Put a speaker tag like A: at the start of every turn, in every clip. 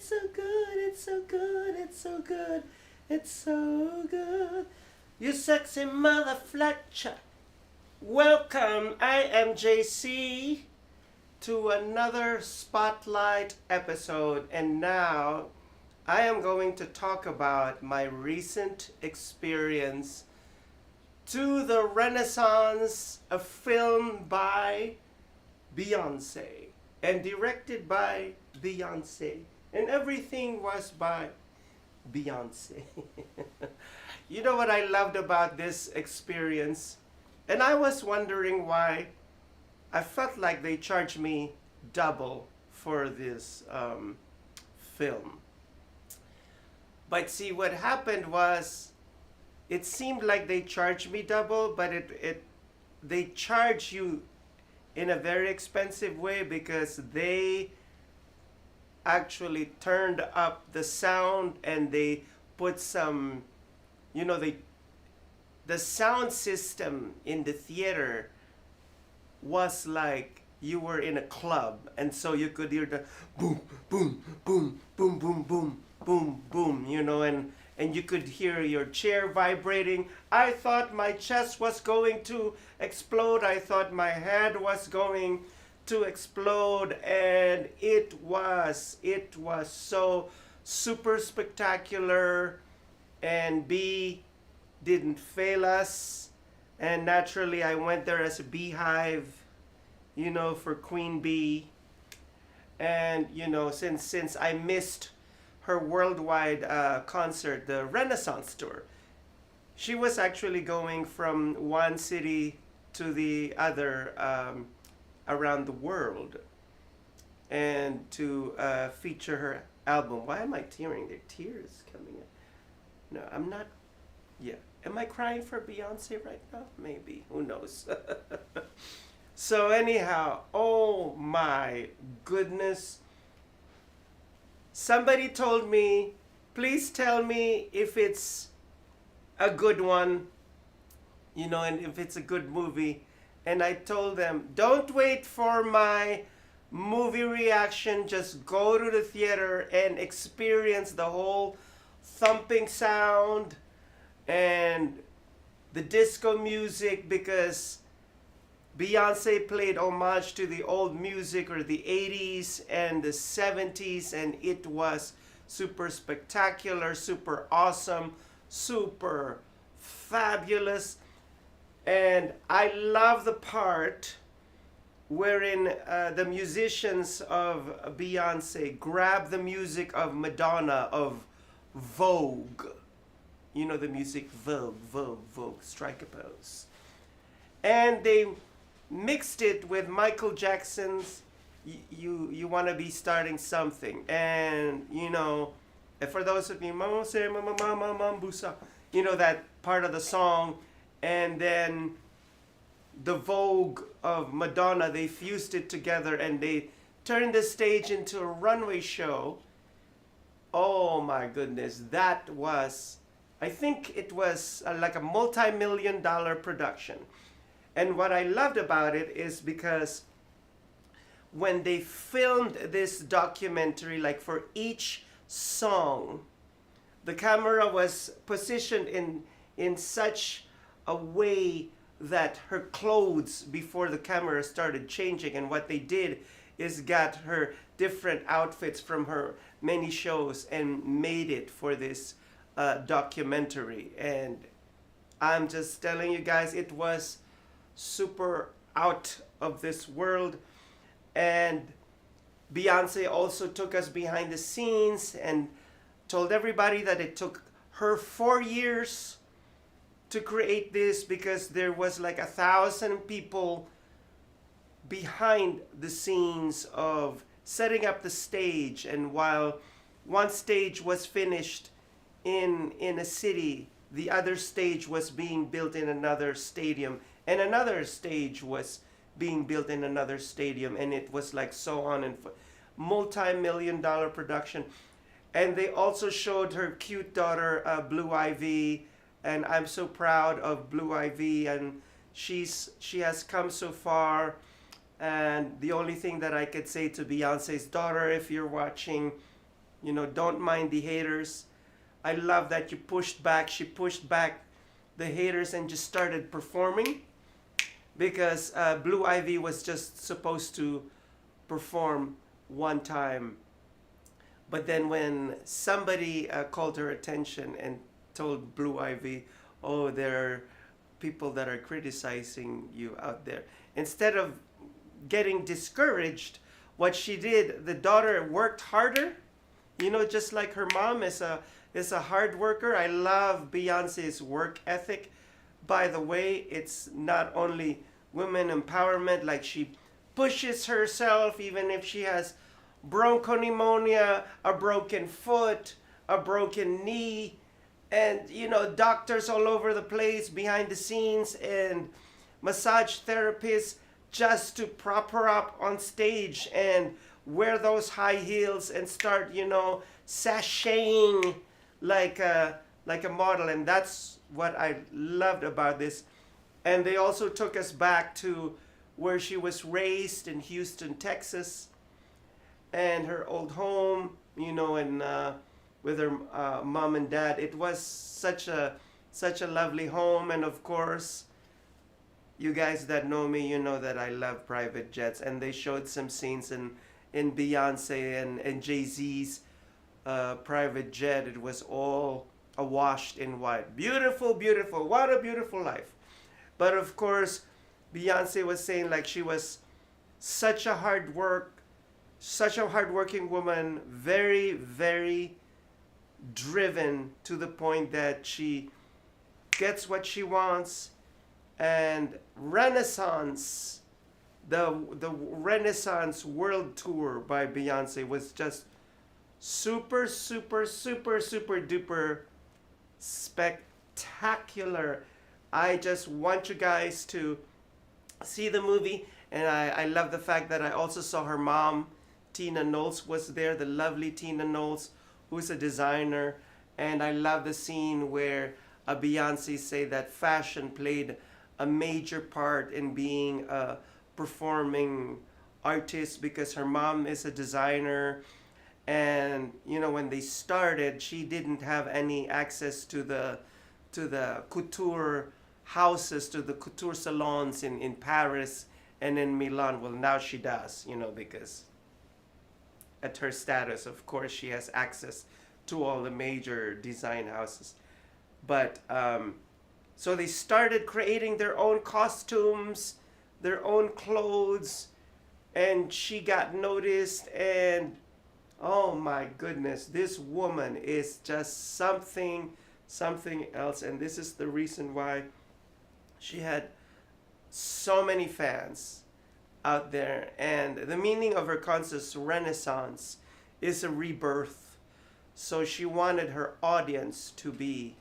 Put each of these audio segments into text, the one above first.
A: It's so good, it's so good, it's so good, it's so good. You sexy mother Fletcher. Welcome, I am JC to another Spotlight episode, and now I am going to talk about my recent experience to the Renaissance, a film by Beyonce and directed by Beyonce, and everything was by Beyonce. You know what I loved about this experience? And I was wondering why I felt like they charged me double for this film. But see, what happened was it seemed like they charged me double, but they charge you in a very expensive way because they actually turned up the sound and they put some, the sound system in the theater was like you were in a club, and so you could hear the boom boom boom boom boom boom boom boom, and you could hear your chair vibrating. I thought my chest was going to explode. I thought my head was going to explode, and it was so super spectacular, and B didn't fail us. And naturally I went there as a beehive, for Queen Bee. And since I missed her worldwide concert, the Renaissance tour, she was actually going from one city to the other around the world, and to feature her album. Why am I tearing? There are tears coming in. No, I'm not. Yeah. Am I crying for Beyonce right now? Maybe. Who knows? So anyhow, oh my goodness. Somebody told me, please tell me if it's a good one, and if it's a good movie. And I told them, don't wait for my movie reaction. Just go to the theater and experience the whole thumping sound and the disco music, because Beyonce played homage to the old music, or the 80s and the 70s, and it was super spectacular, super awesome, super fabulous. And I love the part wherein the musicians of Beyonce grab the music of Madonna, of Vogue. The music Vogue, Vogue, Vogue, strike a pose. And they mixed it with Michael Jackson's You Wanna Be Starting Something. And, and for those of you, Mama say, Mama, Mama, Mambusa, that part of the song. And then the Vogue of Madonna, they fused it together and they turned the stage into a runway show. Oh my goodness, that was, I think it was like a multi-million-dollar production. And what I loved about it is because when they filmed this documentary, like for each song, the camera was positioned in such a way that her clothes before the camera started changing. And what they did is got her different outfits from her many shows and made it for this documentary. And I'm just telling you guys, it was super out of this world. And Beyonce also took us behind the scenes and told everybody that it took her 4 years to create this, because there was like 1,000 people behind the scenes of setting up the stage. And while one stage was finished in a city, the other stage was being built in another stadium, and another stage was being built in another stadium, and it was like so on, and multi-million-dollar production. And they also showed her cute daughter, Blue Ivy, and I'm so proud of Blue Ivy, and she has come so far. And the only thing that I could say to Beyonce's daughter, if you're watching, You know, don't mind the haters. I love that you pushed back. She pushed back the haters and just started performing, because Blue Ivy was just supposed to perform one time. But then when somebody called her attention and told Blue Ivy, oh, there are people that are criticizing you out there, instead of getting discouraged, what she did, the daughter worked harder. You know, just like her mom is a hard worker. I love Beyonce's work ethic. By the way, it's not only women empowerment, like she pushes herself even if she has bronchopneumonia, a broken foot, a broken knee, and you know, doctors all over the place behind the scenes and massage therapists just to prop her up on stage and wear those high heels and start, you know, sashaying like a model. And that's what I loved about this. And they also took us back to where she was raised in Houston, Texas, and her old home, you know, and with her mom and dad. It was such a lovely home. And of course, you guys that know me, you know that I love private jets. And they showed some scenes in Beyonce and Jay-Z's private jet. It was all awashed in white. Beautiful, beautiful. What a beautiful life. But of course, Beyonce was saying like she was such a such a hardworking woman, very, very driven to the point that she gets what she wants. And Renaissance, the Renaissance World Tour by Beyonce was just super, super, super, super duper spectacular. I just want you guys to see the movie. And I love the fact that I also saw her mom, Tina Knowles, was there, the lovely Tina Knowles, who's a designer. And I love the scene where Beyonce say that fashion played a major part in being a performing artist, because her mom is a designer. And you know, when they started, she didn't have any access to the couture houses, to the couture salons in Paris and in Milan. Well, now she does, you know, because at her status, of course, she has access to all the major design houses. But so they started creating their own costumes, their own clothes, and she got noticed. And oh my goodness, this woman is just something else. And this is the reason why she had so many fans out there. And the meaning of her concept, Renaissance, is a rebirth. So she wanted her audience to be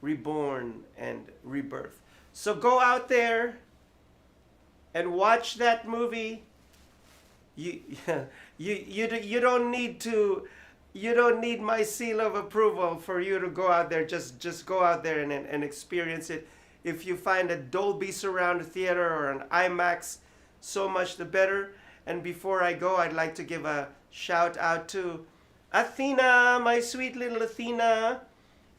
A: reborn and rebirth. So go out there and watch that movie. You you don't need to, you don't need my seal of approval for you to go out there. Just go out there and experience it. If you find a Dolby Surround theater or an IMAX, so much the better. And before I go, I'd like to give a shout out to Athena, my sweet little Athena,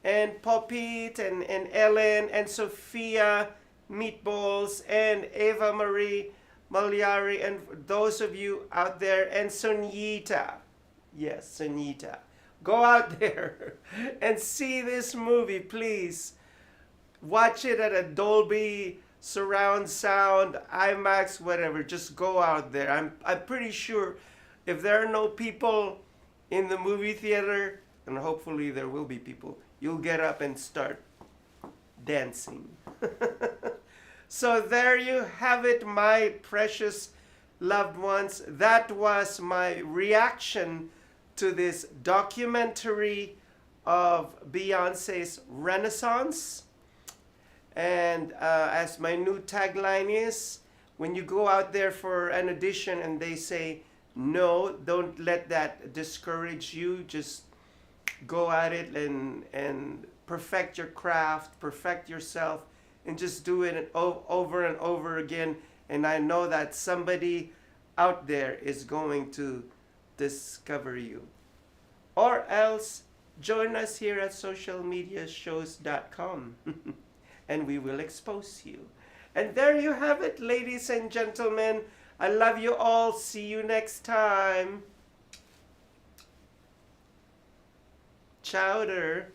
A: and Popit, and Ellen, and Sophia Meatballs, and Eva Marie Malyari, and those of you out there, and Sonita. Yes, Sonita. Go out there and see this movie, please. Watch it at a Dolby surround sound, IMAX, whatever. Just go out there. I'm pretty sure if there are no people in the movie theater, and hopefully there will be people, you'll get up and start dancing. So there you have it, my precious loved ones. That was my reaction to this documentary of Beyonce's Renaissance. And as my new tagline is, when you go out there for an audition and they say, no, don't let that discourage you. Just go at it and perfect your craft, perfect yourself, and just do it over and over again. And I know that somebody out there is going to discover you. Or else join us here at socialmediashows.com and we will expose you. And there you have it, ladies and gentlemen. I love you all. See you next time. Chowder.